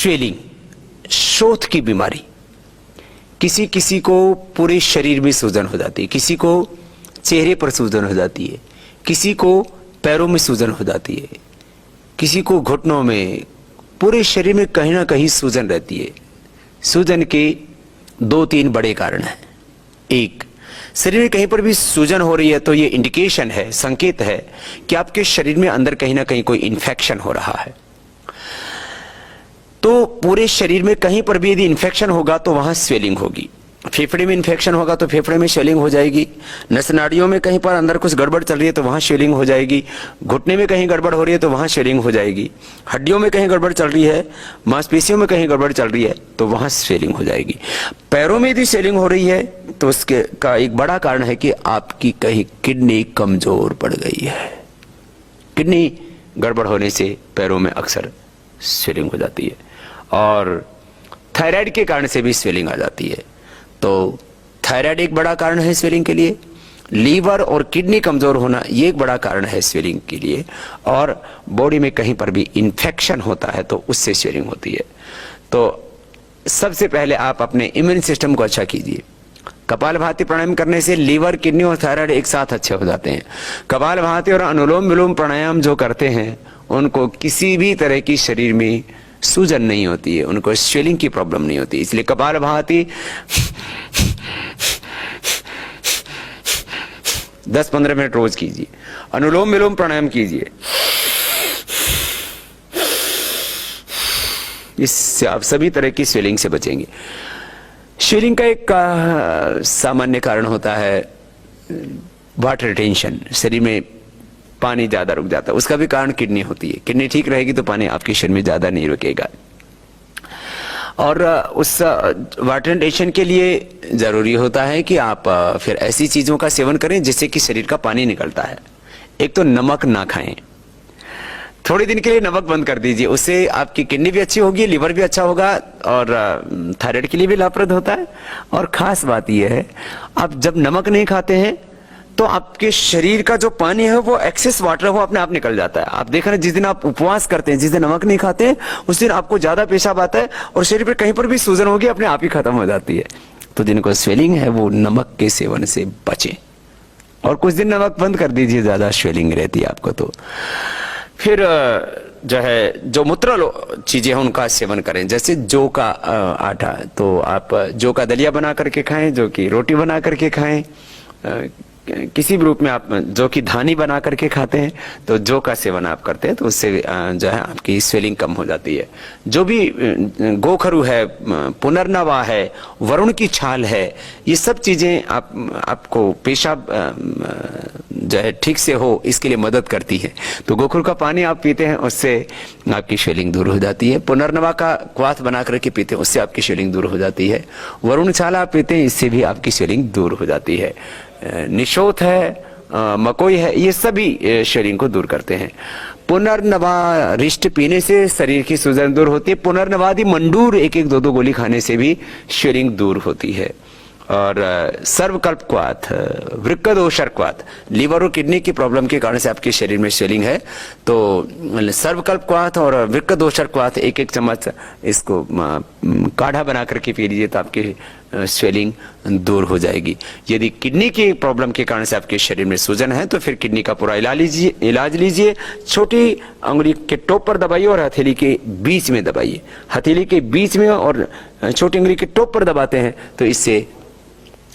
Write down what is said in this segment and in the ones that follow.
Swelling, शोथ की बीमारी, किसी किसी को पूरे शरीर में सूजन हो जाती है, किसी को चेहरे पर सूजन हो जाती है, किसी को पैरों में सूजन हो जाती है, किसी को घुटनों में, पूरे शरीर में कहीं ना कहीं सूजन रहती है। सूजन के 2-3 बड़े कारण हैं। एक, शरीर में कहीं पर भी सूजन हो रही है तो ये इंडिकेशन है, संकेत है कि आपके शरीर में अंदर कहीं ना कहीं कोई इन्फेक्शन हो रहा है। तो पूरे शरीर में कहीं पर भी यदि इन्फेक्शन होगा तो वहां स्वेलिंग होगी। फेफड़े में इन्फेक्शन होगा तो फेफड़े में स्वेलिंग हो जाएगी। नस नाड़ियों में कहीं पर अंदर कुछ गड़बड़ चल रही है तो वहां स्वेलिंग हो जाएगी। घुटने में कहीं गड़बड़ हो रही है तो वहां स्वेलिंग हो जाएगी। हड्डियों में कहीं गड़बड़ चल रही है, मांसपेशियों में कहीं गड़बड़ चल रही है तो वहां स्वेलिंग हो जाएगी। पैरों में यदि स्वेलिंग हो रही है तो उसके का एक बड़ा कारण है कि आपकी कहीं किडनी कमजोर पड़ गई है। किडनी गड़बड़ होने से पैरों में अक्सर स्वेलिंग हो जाती है। और थायराइड के कारण से भी स्वेलिंग आ जाती है। तो थायराइड एक बड़ा कारण है स्वेलिंग के लिए। लीवर और किडनी कमजोर होना ये एक बड़ा कारण है स्वेलिंग के लिए। और बॉडी में कहीं पर भी इन्फेक्शन होता है तो उससे स्वेलिंग होती है। तो सबसे पहले आप अपने इम्यून सिस्टम को अच्छा कीजिए। कपालभाति प्राणायाम करने से लीवर, किडनी और थायराइड एक साथ अच्छे हो जाते हैं। कपालभाति और अनुलोम विलोम प्राणायाम जो करते हैं उनको किसी भी तरह की शरीर में सूजन नहीं होती है, उनको स्वेलिंग की प्रॉब्लम नहीं होती। इसलिए कपालभाति 10-15 मिनट रोज कीजिए। अनुलोम विलोम प्राणायाम कीजिए। इससे आप सभी तरह की स्वेलिंग से बचेंगे। स्वेलिंग का एक सामान्य कारण होता है वाटर रिटेंशन, शरीर में पानी ज्यादा रुक जाता है। उसका भी कारण किडनी होती है। किडनी ठीक रहेगी तो पानी आपके शरीर में ज्यादा नहीं रुकेगा। और उस वाटर रिटेंशन के लिए जरूरी होता है कि आप फिर ऐसी चीजों का सेवन करें जिससे कि शरीर का पानी निकलता है। एक तो नमक ना खाएं, थोड़े दिन के लिए नमक बंद कर दीजिए, उससे आपकी किडनी भी अच्छी होगी, लिवर भी अच्छा होगा और थायराइड के लिए भी लाभप्रद होता है। और खास बात यह है, आप जब नमक नहीं खाते हैं तो आपके शरीर का जो पानी है वो एक्सेस वाटर है वो अपने आप निकल जाता है। आप देख रहे हैं जिस दिन आप उपवास करते हैं, जिस दिन नमक नहीं खाते हैं, उस दिन आपको ज्यादा पेशाब आता है और शरीर पर कहीं पर भी सूजन होगी अपने आप ही खत्म हो जाती है। तो जिनको स्वेलिंग है वो नमक के सेवन से बचें और कुछ दिन नमक बंद कर दीजिए, ज्यादा स्वेलिंग रहती है आपको। तो फिर जो है जो मूत्रल चीजें हैं उनका सेवन करें, जैसे जौ का आटा, तो आप जौ का दलिया बना करके खाएं, जौ की रोटी बना करके खाएं, किसी भी रूप में आप जौ की धानी बना करके खाते हैं तो जौ का सेवन आप करते हैं तो उससे जो है आपकी स्वेलिंग कम हो जाती है। जो भी गोखरू है, पुनर्नवा है, वरुण की छाल है, ये सब चीजें आपको पेशाब जो है ठीक से हो इसके लिए मदद करती है। तो गोखरू का पानी आप पीते हैं उससे आपकी स्वेलिंग दूर हो जाती है। पुनर्नवा का क्वाथ बना करके पीते हैं उससे आपकी स्वेलिंग दूर हो जाती है। वरुण छाल आप पीते हैं इससे भी आपकी स्वेलिंग दूर हो जाती है। निशोथ है, मकोई है, ये सभी स्वेलिंग को दूर करते हैं। पुनर्नवा रिष्ट पीने से शरीर की सूजन दूर होती है। पुनर्नवादी मंडूर 1-2 गोली खाने से भी स्वेलिंग दूर होती है। और सर्वकल्प क्वाथ, वृक्कदोषर क्वाथ, लीवर और किडनी की प्रॉब्लम के कारण से आपके शरीर में स्वेलिंग है तो सर्वकल्प क्वाथ और वृक्कदोषर क्वाथ 1-1 चम्मच इसको काढ़ा बना करके पी लीजिए तो आपकी स्वेलिंग दूर हो जाएगी। यदि किडनी की प्रॉब्लम के कारण से आपके शरीर में सूजन है तो फिर किडनी का पूरा इलाज लीजिए। छोटी अंगुली के टॉप पर दबाइए और हथेली के बीच में दबाइए। हथेली के बीच में और छोटी अंगुली के टॉप पर दबाते हैं तो इससे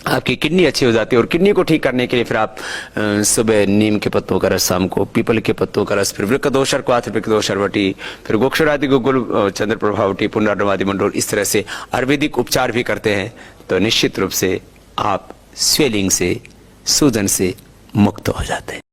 आपकी किडनी अच्छी हो जाती है। और किडनी को ठीक करने के लिए फिर आप सुबह नीम के पत्तों का रस, शाम को पीपल के पत्तों का रस, फिर वृक्कदोषर क्वाथ, वृक्कदोषर वटी, फिर गोक्षरादि गुगुल, चंद्र प्रभावटी, पुनर्नवादी मंडोर, इस तरह से आयुर्वेदिक उपचार भी करते हैं तो निश्चित रूप से आप स्वेलिंग से, सूजन से मुक्त हो जाते हैं।